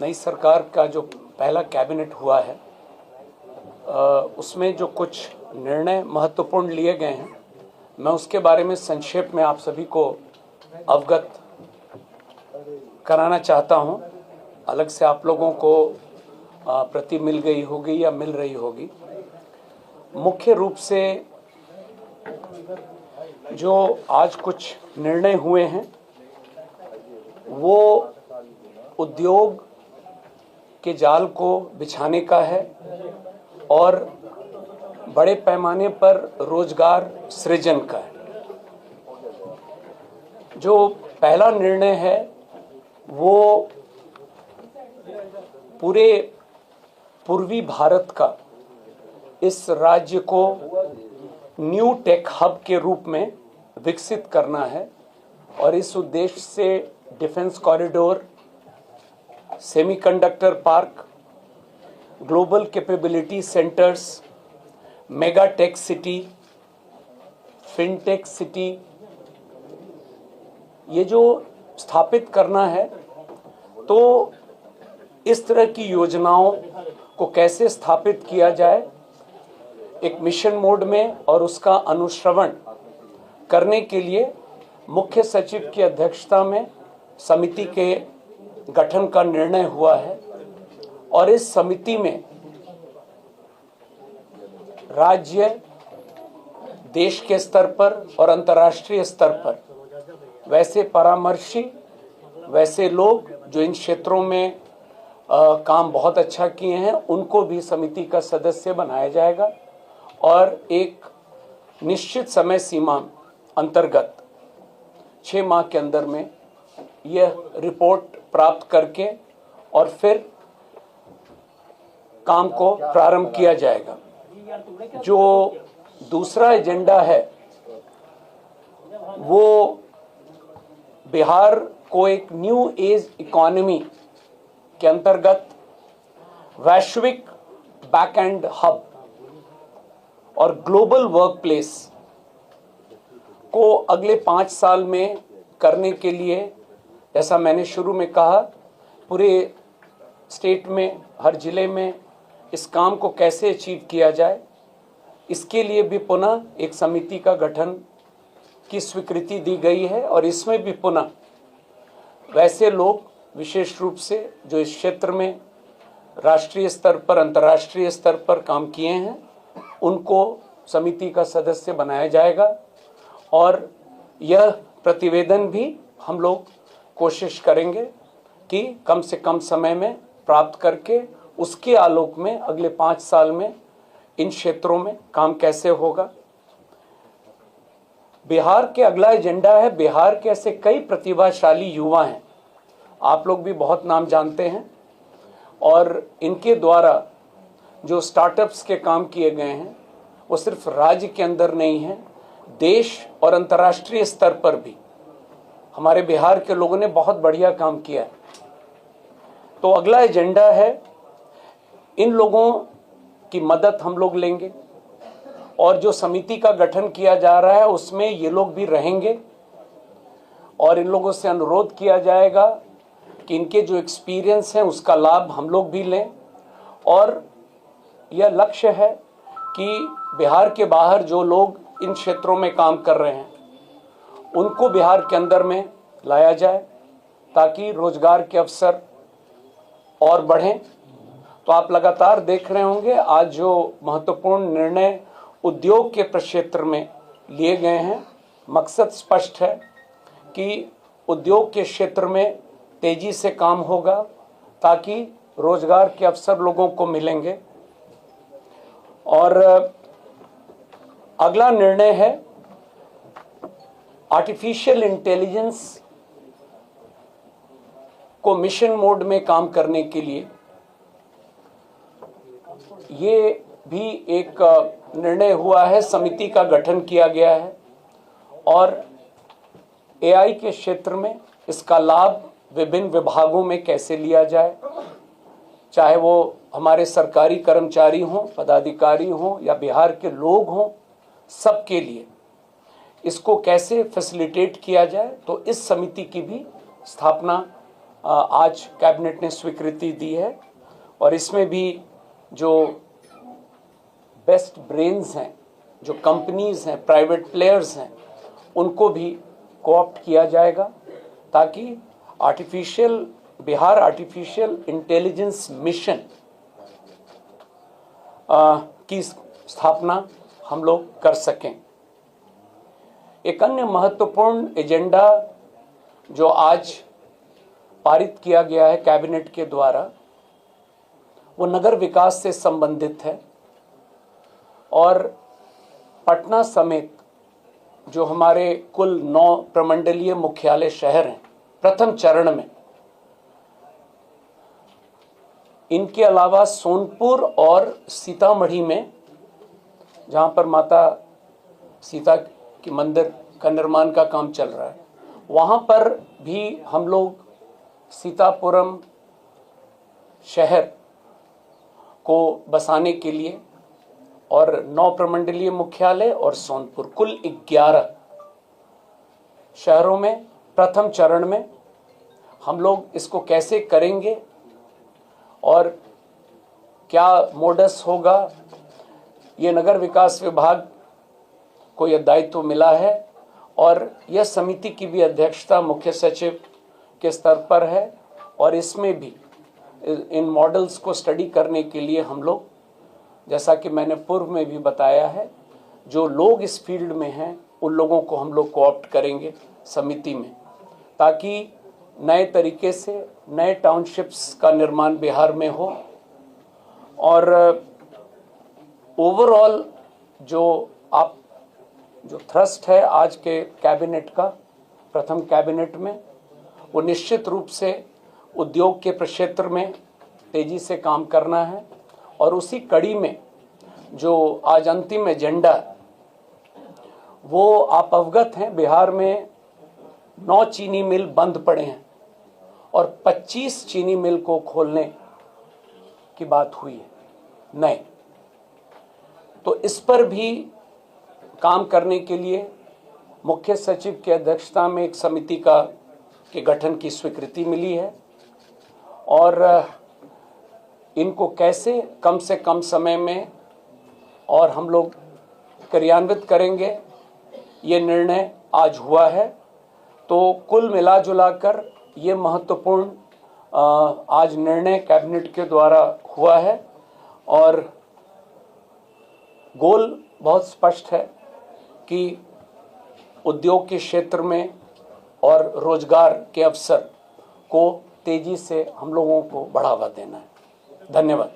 नई सरकार का जो पहला कैबिनेट हुआ है उसमें जो कुछ निर्णय महत्वपूर्ण लिए गए हैं, मैं उसके बारे में संक्षेप में आप सभी को अवगत कराना चाहता हूं। अलग से आप लोगों को प्रति मिल गई होगी या मिल रही होगी। मुख्य रूप से जो आज कुछ निर्णय हुए हैं वो उद्योग के जाल को बिछाने का है और बड़े पैमाने पर रोजगार सृजन का है। जो पहला निर्णय है वो पूरे पूर्वी भारत का इस राज्य को न्यू टेक हब के रूप में विकसित करना है और इस उद्देश्य से defence corridor, semiconductor park, global capability centres, mega tech city, fintech city, ये जो स्थापित करना है, तो इस तरह की योजनाओं को कैसे स्थापित किया जाए एक मिशन मोड में और उसका अनुश्रवण करने के लिए मुख्य सचिव की अध्यक्षता में समिति के गठन का निर्णय हुआ है और इस समिति में राज्य, देश के स्तर पर और अंतर्राष्ट्रीय स्तर पर वैसे परामर्शी, वैसे लोग जो इन क्षेत्रों में काम बहुत अच्छा किए हैं, उनको भी समिति का सदस्य बनाया जाएगा और एक निश्चित समय सीमा अंतर्गत 6 माह के अंदर में यह रिपोर्ट प्राप्त करके और फिर काम को प्रारंभ किया जाएगा। जो दूसरा एजेंडा है वो बिहार को एक न्यू एज इकोनॉमी के अंतर्गत वैश्विक बैकएंड हब और ग्लोबल वर्क प्लेस को अगले 5 साल में करने के लिए, जैसा मैंने शुरू में कहा, पूरे स्टेट में, हर जिले में इस काम को कैसे अचीव किया जाए, इसके लिए भी पुनः एक समिति का गठन की स्वीकृति दी गई है और इसमें भी पुनः वैसे लोग विशेष रूप से जो इस क्षेत्र में राष्ट्रीय स्तर पर, अंतर्राष्ट्रीय स्तर पर काम किए हैं, उनको समिति का सदस्य बनाया जाएगा और यह प्रतिवेदन भी हम लोग कोशिश करेंगे कि कम से कम समय में प्राप्त करके उसके आलोक में अगले 5 साल में इन क्षेत्रों में काम कैसे होगा। बिहार के अगला एजेंडा है, बिहार के ऐसे कई प्रतिभाशाली युवा हैं, आप लोग भी बहुत नाम जानते हैं, और इनके द्वारा जो स्टार्टअप्स के काम किए गए हैं वो सिर्फ राज्य के अंदर नहीं है, देश और अंतर्राष्ट्रीय स्तर पर भी हमारे बिहार के लोगों ने बहुत बढ़िया काम किया है। तो अगला एजेंडा है, इन लोगों की मदद हम लोग लेंगे और जो समिति का गठन किया जा रहा है उसमें ये लोग भी रहेंगे और इन लोगों से अनुरोध किया जाएगा कि इनके जो एक्सपीरियंस हैं उसका लाभ हम लोग भी लें और यह लक्ष्य है कि बिहार के बाहर जो लोग इन क्षेत्रों में काम कर रहे हैं उनको बिहार के अंदर में लाया जाए ताकि रोजगार के अवसर और बढ़ें। तो आप लगातार देख रहे होंगे आज जो महत्वपूर्ण निर्णय उद्योग के प्रक्षेत्र में लिए गए हैं, मकसद स्पष्ट है कि उद्योग के क्षेत्र में तेजी से काम होगा ताकि रोजगार के अवसर लोगों को मिलेंगे। और अगला निर्णय है आर्टिफिशियल इंटेलिजेंस को मिशन मोड में काम करने के लिए, ये भी एक निर्णय हुआ है, समिति का गठन किया गया है और एआई के क्षेत्र में इसका लाभ विभिन्न विभागों में कैसे लिया जाए, चाहे वो हमारे सरकारी कर्मचारी हों, पदाधिकारी हों या बिहार के लोग हों, सबके लिए इसको कैसे फैसिलिटेट किया जाए। तो इस समिति की भी स्थापना आज कैबिनेट ने स्वीकृति दी है और इसमें भी जो बेस्ट ब्रेन्स हैं, जो कंपनीज हैं, प्राइवेट प्लेयर्स हैं, उनको भी कोऑप्ट किया जाएगा ताकि बिहार आर्टिफिशियल इंटेलिजेंस मिशन की स्थापना हम लोग कर सकें। एक अन्य महत्वपूर्ण एजेंडा जो आज पारित किया गया है कैबिनेट के द्वारा, वो नगर विकास से संबंधित है और पटना समेत जो हमारे कुल 9 प्रमंडलीय मुख्यालय शहर हैं, प्रथम चरण में इनके अलावा सोनपुर और सीतामढ़ी में, जहां पर माता सीता के मंदिर का निर्माण का काम चल रहा है, वहां पर भी हम लोग सीतापुरम शहर को बसाने के लिए और 9 प्रमंडलीय मुख्यालय और सोनपुर, कुल 11 शहरों में प्रथम चरण में हम लोग इसको कैसे करेंगे और क्या मोडस होगा, ये नगर विकास विभाग को यह दायित्व मिला है और यह समिति की भी अध्यक्षता मुख्य सचिव के स्तर पर है और इसमें भी इन मॉडल्स को स्टडी करने के लिए हम लोग, जैसा कि मैंने पूर्व में भी बताया है, जो लोग इस फील्ड में हैं उन लोगों को हम लोग कोऑप्ट करेंगे समिति में, ताकि नए तरीके से नए टाउनशिप्स का निर्माण बिहार में हो। और ओवरऑल जो थ्रस्ट है आज के कैबिनेट का, प्रथम कैबिनेट में, वो निश्चित रूप से उद्योग के क्षेत्र में तेजी से काम करना है और उसी कड़ी में जो आज अंतिम एजेंडा, वो आप अवगत हैं, बिहार में 9 चीनी मिल बंद पड़े हैं और 25 चीनी मिल को खोलने की बात हुई है नए। तो इस पर भी काम करने के लिए मुख्य सचिव की अध्यक्षता में एक समिति के गठन की स्वीकृति मिली है और इनको कैसे कम से कम समय में और हम लोग क्रियान्वित करेंगे, ये निर्णय आज हुआ है। तो कुल मिला जुलाकर ये महत्वपूर्ण आज निर्णय कैबिनेट के द्वारा हुआ है और गोल बहुत स्पष्ट है कि उद्योग के क्षेत्र में और रोजगार के अवसर को तेजी से हम लोगों को बढ़ावा देना है। धन्यवाद।